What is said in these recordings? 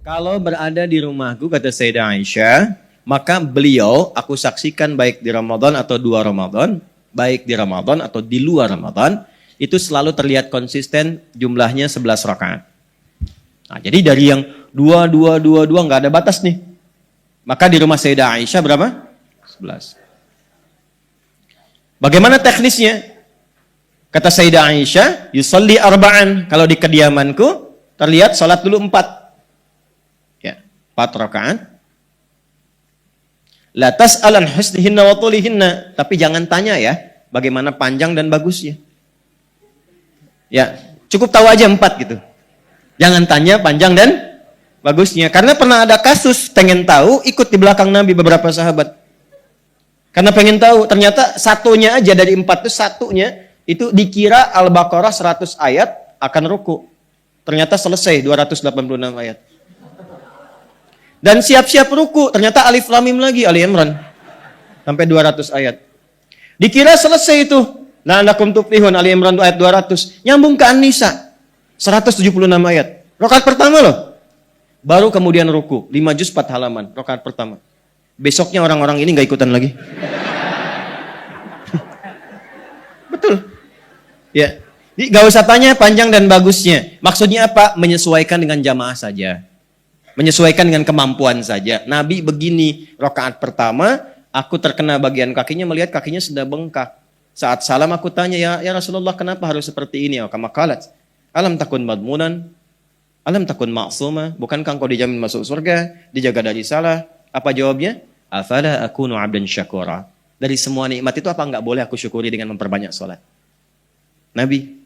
Kalau berada di rumahku, kata Sayyidah Aisyah, maka beliau aku saksikan baik di Ramadan atau 2 Ramadan, baik di Ramadan atau di luar Ramadan, itu selalu terlihat konsisten jumlahnya 11 rakaat. Nah, jadi dari yang 2 nggak ada batas nih. Maka di rumah Sayyidah Aisyah berapa? 11. Bagaimana teknisnya? Kata Sayyidah Aisyah, yusalli arba'an. Kalau di kediamanku terlihat salat dulu 4. Ya, 4 rakaat. La tas'alan husnihinna wa tulihinna. Tapi jangan tanya ya, bagaimana panjang dan bagusnya. Ya, cukup tahu aja 4 gitu. Jangan tanya panjang dan bagusnya. Karena pernah ada kasus pengen tahu, ikut di belakang Nabi beberapa sahabat. Karena pengen tahu, ternyata satunya aja dari 4 itu satunya itu dikira Al-Baqarah 100 ayat akan ruku. Ternyata selesai 286 ayat. Dan siap-siap ruku, ternyata Alif Lam Mim lagi, Ali Imran. Sampai 200 ayat. Dikira selesai itu. La'allakum tuflihun, Ali Imran ayat 200. Nyambung ke An-Nisa, 176 ayat. Rakaat pertama loh. Baru kemudian ruku, 5 juz 4 halaman, rakaat pertama. Besoknya orang-orang ini gak ikutan lagi. Betul. Ya. Jadi gak usah tanya panjang dan bagusnya. Maksudnya apa? Menyesuaikan dengan jamaah saja. Menyesuaikan dengan kemampuan saja. Nabi begini, rakaat pertama, aku terkena bagian kakinya, melihat kakinya sudah bengkak. Saat salam aku tanya, ya Rasulullah kenapa harus seperti ini? Kama qalat, alam takun madmunan, alam takun ma'suma, bukankah engkau dijamin masuk surga, dijaga dari salah? Apa jawabnya? Afala akunu abdan syakura. Dari semua nikmat itu apa enggak boleh aku syukuri dengan memperbanyak salat? Nabi,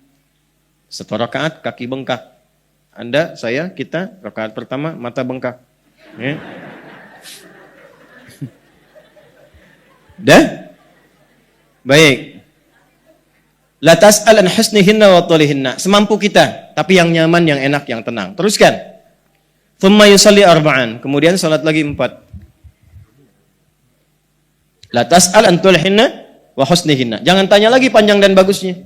1 rakaat kaki bengkak. Anda, saya, kita, rakaat pertama, mata bengkak. Ya. Dah? Baik. La tas'al an husnihinna wa tulihinna. Semampu kita, tapi yang nyaman, yang enak, yang tenang. Teruskan. Thumma yusalli arba'an. Kemudian salat lagi 4. La tas'al an tulihinna wa husnihinna. Jangan tanya lagi panjang dan bagusnya.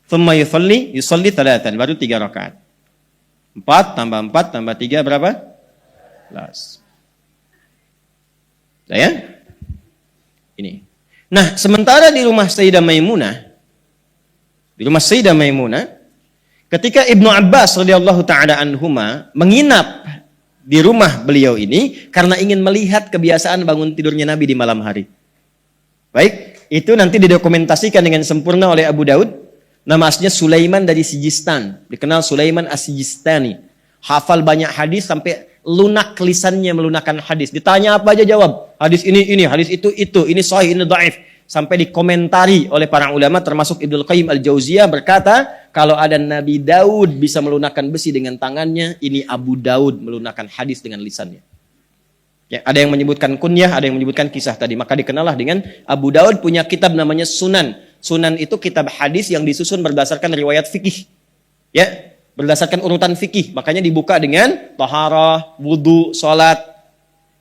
Thumma yusalli 3. Baru 3 rakaat. 4 tambah 4 tambah 3 berapa? 11. Ya? Ini. Nah, sementara di rumah Sayyidah Maimunah, ketika Ibnu Abbas radhiyallahu taala anhuma menginap di rumah beliau ini karena ingin melihat kebiasaan bangun tidurnya Nabi di malam hari. Baik, itu nanti didokumentasikan dengan sempurna oleh Abu Daud. Nama aslinya Sulaiman dari Sijistan. Dikenal Sulaiman As-Sijistani. Hafal banyak hadis sampai lunak lisannya melunakkan hadis. Ditanya apa aja jawab. Hadis ini, hadis itu. Ini sahih, ini dhaif. Sampai dikomentari oleh para ulama termasuk Ibnu Qayyim Al-Jauziyah berkata, kalau ada Nabi Daud bisa melunakkan besi dengan tangannya, ini Abu Daud melunakkan hadis dengan lisannya. Ya, ada yang menyebutkan kunyah, ada yang menyebutkan kisah tadi. Maka dikenallah dengan Abu Daud punya kitab namanya Sunan. Sunan itu kitab hadis yang disusun berdasarkan riwayat fikih. Ya, berdasarkan urutan fikih. Makanya dibuka dengan taharah, wudu, salat.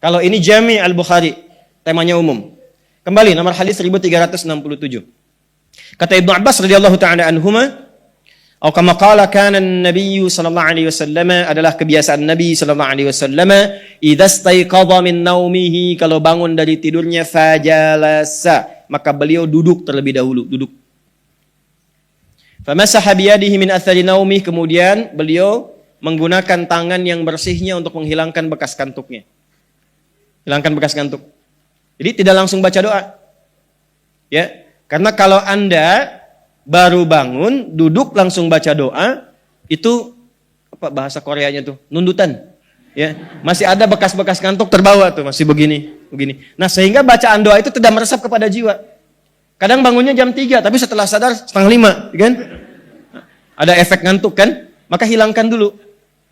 Kalau ini Jami' Al-Bukhari, temanya umum. Kembali nomor hadis 1367. Kata Ibnu Abbas radhiyallahu taala anhuma, atau kama qala kana an-nabiy sallallahu alaihi wasallam, adalah kebiasaan Nabi sallallahu alaihi wasallam, idza staiqadha min naumihi, kalau bangun dari tidurnya, fajalasa, maka beliau duduk terlebih dahulu, duduk. Famasaha biyadihi min athari naumih, kemudian beliau menggunakan tangan yang bersihnya untuk menghilangkan bekas kantuknya. Hilangkan bekas kantuk. Jadi tidak langsung baca doa. Ya, karena kalau Anda baru bangun, duduk langsung baca doa, itu apa bahasa Koreanya tuh? Nundutan. Ya, masih ada bekas-bekas kantuk terbawa tuh, masih begini. Nah, sehingga bacaan doa itu tidak meresap kepada jiwa. Kadang bangunnya jam 3, tapi setelah sadar 4:30, kan? Ada efek ngantuk kan? Maka hilangkan dulu.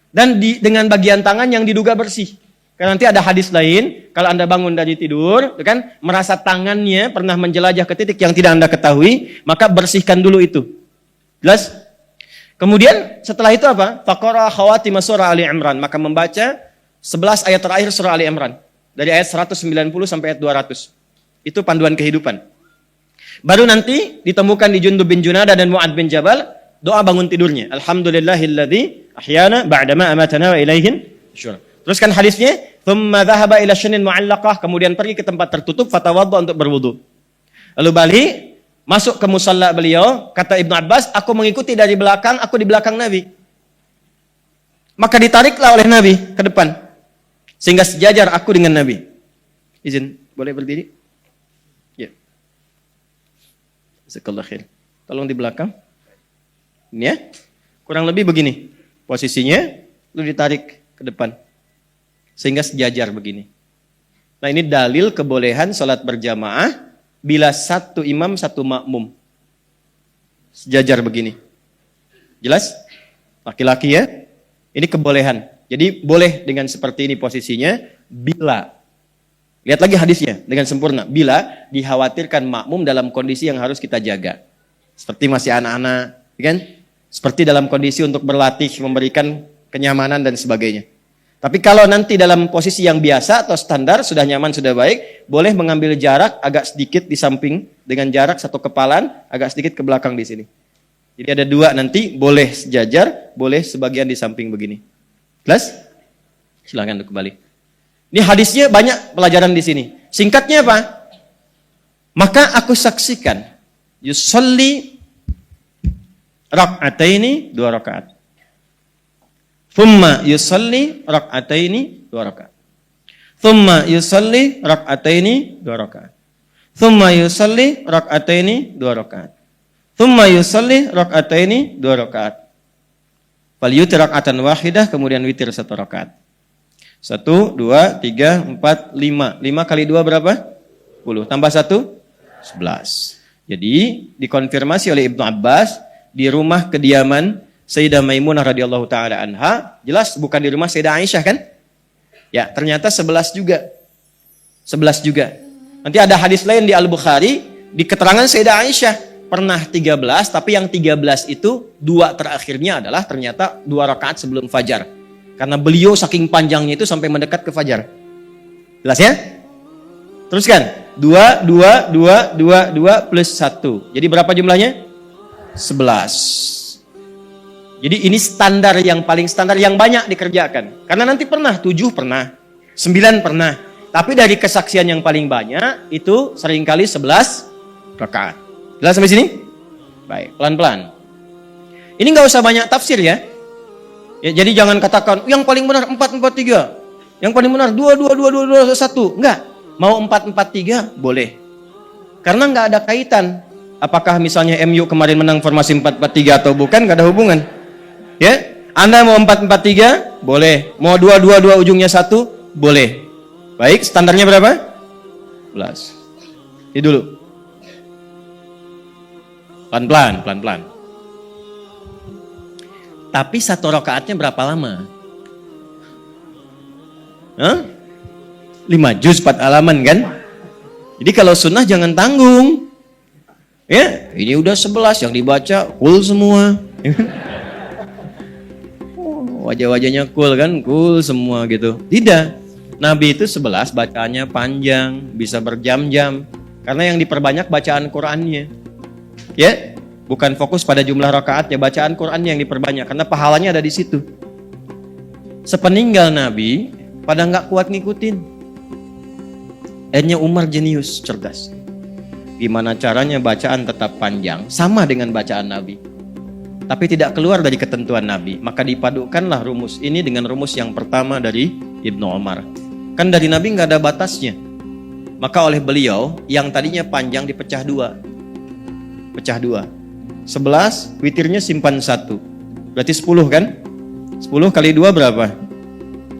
Dan dengan bagian tangan yang diduga bersih. Karena nanti ada hadis lain, kalau Anda bangun dari tidur, kan, merasa tangannya pernah menjelajah ke titik yang tidak Anda ketahui, maka bersihkan dulu itu. Jelas? Kemudian setelah itu apa? Faqara khawatim surah Ali Imran, maka membaca 11 ayat terakhir surah Ali Imran. Dari ayat 190 sampai ayat 200. Itu panduan kehidupan. Baru nanti ditemukan di Jundub bin Junada dan Mu'ad bin Jabal, doa bangun tidurnya. Alhamdulillahilladzi ahyana ba'dama amatana wa ilaihin syur. Teruskan hadisnya, thumma dhahaba ila syinin mu'allaqah, kemudian pergi ke tempat tertutup, fatawadda untuk berwudu. Lalu balik, masuk ke musalla beliau, kata Ibnu Abbas, aku mengikuti dari belakang, aku di belakang Nabi. Maka ditariklah oleh Nabi ke depan, sehingga sejajar aku dengan Nabi. Izin, boleh berdiri? Ya. Jazakallahu khair. Tolong di belakang. Ini ya. Kurang lebih begini. Posisinya, lu ditarik ke depan. Sehingga sejajar begini. Nah ini dalil kebolehan sholat berjamaah bila satu imam satu makmum. Sejajar begini. Jelas? Laki-laki ya. Ini kebolehan. Jadi boleh dengan seperti ini posisinya bila. Lihat lagi hadisnya dengan sempurna. Bila dikhawatirkan makmum dalam kondisi yang harus kita jaga. Seperti masih anak-anak. Kan? Seperti dalam kondisi untuk berlatih, memberikan kenyamanan dan sebagainya. Tapi kalau nanti dalam posisi yang biasa atau standar, sudah nyaman, sudah baik, boleh mengambil jarak agak sedikit di samping, dengan jarak satu kepalan, agak sedikit ke belakang di sini. Jadi ada dua nanti, boleh sejajar, boleh sebagian di samping begini. Jelas? Silakan kembali. Ini hadisnya banyak pelajaran di sini. Singkatnya apa? Maka aku saksikan, yusolli rak'ataini, 2 rakaat. Thumma yusalli rak'ataini, 2 rakaat. Thumma yusalli rak'ataini, 2 rakaat. Thumma yusalli rak'ataini, 2 rakaat. Thumma yusalli rak'ataini, 2 rakaat. Fal yutir rak'atan wahidah, kemudian witir 1 rakaat. 1, 2, 3, 4, 5. 5 kali 2 berapa? 10. Tambah 1? 11. Jadi dikonfirmasi oleh Ibnu Abbas di rumah kediaman Sayyidah Maimunah radhiyallahu taala anha, jelas bukan di rumah Sayyidah Aisyah kan? Ya, ternyata 11 juga. 11 juga. Nanti ada hadis lain di Al-Bukhari, di keterangan Sayyidah Aisyah pernah 13, tapi yang 13 itu 2 terakhirnya adalah ternyata 2 rakaat sebelum fajar. Karena beliau saking panjangnya itu sampai mendekat ke fajar. Jelas ya? Teruskan. 2 plus 1. Jadi berapa jumlahnya? 11. Jadi ini standar yang paling standar yang banyak dikerjakan. Karena nanti pernah 7 pernah, 9 pernah. Tapi dari kesaksian yang paling banyak itu seringkali 11 rakaat. Jelas sampai sini? Baik, pelan-pelan. Ini nggak usah banyak tafsir ya. Jadi jangan katakan yang paling benar 4-4-3. Yang paling benar 2-2-2-2-2-1. Enggak. Mau 4-4-3 boleh. Karena nggak ada kaitan. Apakah misalnya MU kemarin menang formasi 4-4-3 atau bukan, nggak ada hubungan. Ya, Anda mau 4-4-3 boleh, mau 2-2-2 ujungnya 1 boleh. Baik, standarnya berapa? 11. Ini dulu. Pelan-pelan. Tapi 1 rakaatnya berapa lama? 5 juz 4 halaman kan? Jadi kalau sunnah jangan tanggung. Ya, ini udah 11 yang dibaca cool semua. Wajah-wajahnya cool kan, cool semua gitu. Tidak. Nabi itu 11 bacaannya panjang, bisa berjam-jam. Karena yang diperbanyak bacaan Qur'annya. Ya, bukan fokus pada jumlah rakaatnya, bacaan Qur'annya yang diperbanyak. Karena pahalanya ada di situ. Sepeninggal Nabi, pada nggak kuat ngikutin. Akhirnya Umar jenius, cerdas. Gimana caranya bacaan tetap panjang, sama dengan bacaan Nabi. Tapi tidak keluar dari ketentuan Nabi. Maka dipadukanlah rumus ini dengan rumus yang pertama dari Ibnu Umar. Kan dari Nabi nggak ada batasnya. Maka oleh beliau, yang tadinya panjang dipecah 2. Pecah 2. 11, witirnya simpan 1. Berarti 10 kan? 10 kali 2 berapa?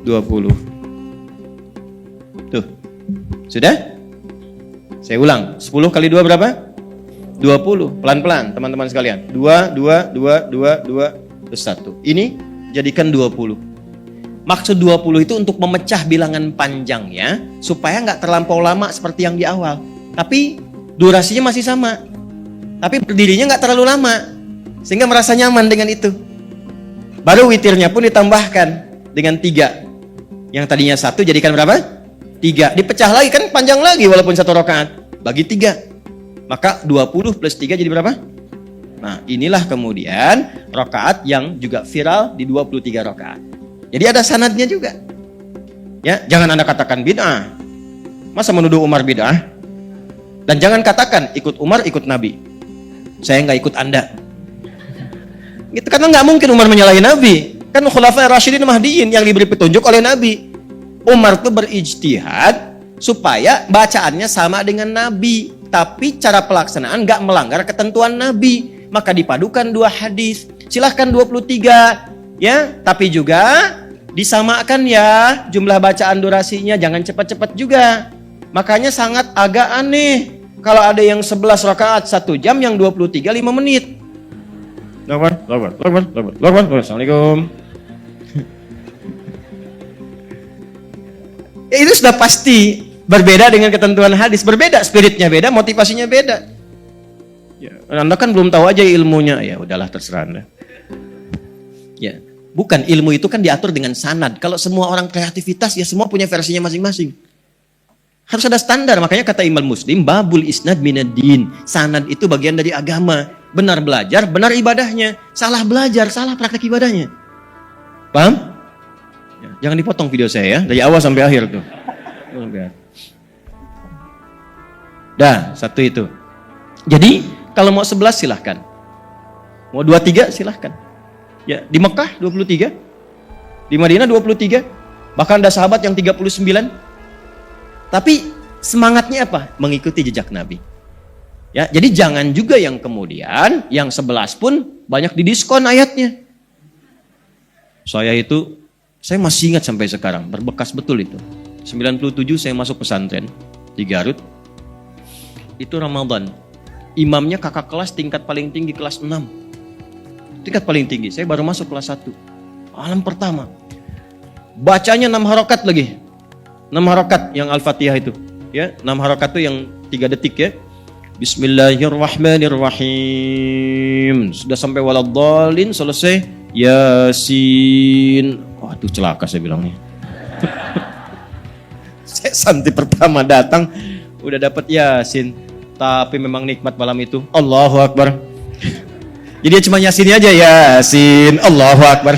20. Tuh. Sudah? Saya ulang. 10 kali 2 berapa? 20. Pelan-pelan teman-teman sekalian. 2, 1. Ini jadikan 20. Maksud 20 itu untuk memecah bilangan panjangnya supaya nggak terlampau lama seperti yang di awal. Tapi durasinya masih sama. Tapi berdirinya nggak terlalu lama. Sehingga merasa nyaman dengan itu. Baru witirnya pun ditambahkan dengan 3. Yang tadinya 1 jadikan berapa? 3. Dipecah lagi kan panjang lagi walaupun 1 rakaat. Bagi 3. Maka 20 plus 3 jadi berapa? Nah, inilah kemudian rakaat yang juga viral di 23 rakaat. Jadi ada sanadnya juga. Ya, jangan Anda katakan bid'ah. Masa menuduh Umar bid'ah? Dan jangan katakan ikut Umar, ikut Nabi. Saya nggak ikut Anda. Gitu, karena nggak mungkin Umar menyalahi Nabi. Kan Khulafa'i Rasyidin Mahdiin yang diberi petunjuk oleh Nabi. Umar tuh berijtihad supaya bacaannya sama dengan Nabi, tapi cara pelaksanaan nggak melanggar ketentuan Nabi. Maka dipadukan dua hadis. Silahkan 23, ya, tapi juga disamakan ya jumlah bacaan durasinya, jangan cepat-cepat juga. Makanya sangat agak aneh kalau ada yang 11 rakaat 1 jam, yang 23 5 menit. Assalamualaikum. Ya, itu sudah pasti berbeda dengan ketentuan hadis, berbeda, spiritnya beda, motivasinya beda. Ya, Anda kan belum tahu aja ilmunya, ya udahlah terserah Anda. Ya, bukan, ilmu itu kan diatur dengan sanad. Kalau semua orang kreativitas, ya semua punya versinya masing-masing. Harus ada standar, makanya kata Imam Muslim, babul isnad minad-din. Sanad itu bagian dari agama. Benar belajar, benar ibadahnya. Salah belajar, salah praktek ibadahnya. Paham? Ya, jangan dipotong video saya ya, dari awal sampai akhir tuh. Dah, satu itu. Jadi, kalau mau 11 silahkan. Mau 23 silahkan. Ya, di Mekah 23, di Madinah 23, bahkan ada sahabat yang 39. Tapi semangatnya apa? Mengikuti jejak Nabi. Ya, jadi jangan juga yang kemudian yang 11 pun banyak didiskon ayatnya. Saya masih ingat sampai sekarang, berbekas betul itu. 97 saya masuk pesantren di Garut. Itu Ramadan. Imamnya kakak kelas tingkat paling tinggi kelas 6. Tingkat paling tinggi. Saya baru masuk kelas 1. Malam pertama. Bacanya 6 harokat lagi. 6 harokat yang Al-Fatihah itu. Ya, 6 harokat itu yang 3 detik ya. Bismillahirrahmanirrahim. Sudah sampai waladhdallin, selesai. Yasin. Waduh, celaka saya bilangnya. Saya santri pertama datang udah dapat Yasin. Tapi memang nikmat malam itu. Allahu Akbar. Jadi cuma Yasin aja, Yasin, Allahu Akbar.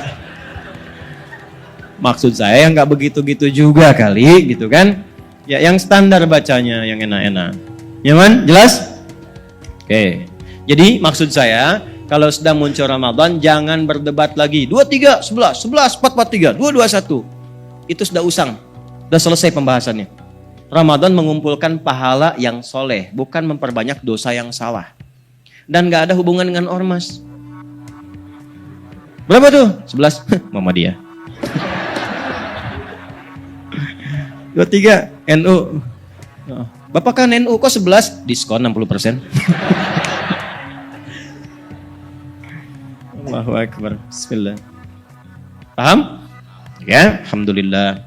Maksud saya nggak begitu-gitu juga kali, gitu kan? Ya yang standar bacanya, yang enak-enak. Nyaman? Jelas? Oke. Jadi maksud saya, kalau sedang muncul Ramadan, jangan berdebat lagi. 23, 11, 11, 4, 4, 3, 2, 2, 1. Itu sudah usang. Sudah selesai pembahasannya. Ramadan mengumpulkan pahala yang soleh, bukan memperbanyak dosa yang salah. Dan gak ada hubungan dengan ormas. Berapa tuh? 11. Muhammadiyah. 23. NU. Bapak kan NU kok 11? Diskon 60%. Allahu Akbar. Bismillah. Paham? Ya, alhamdulillah.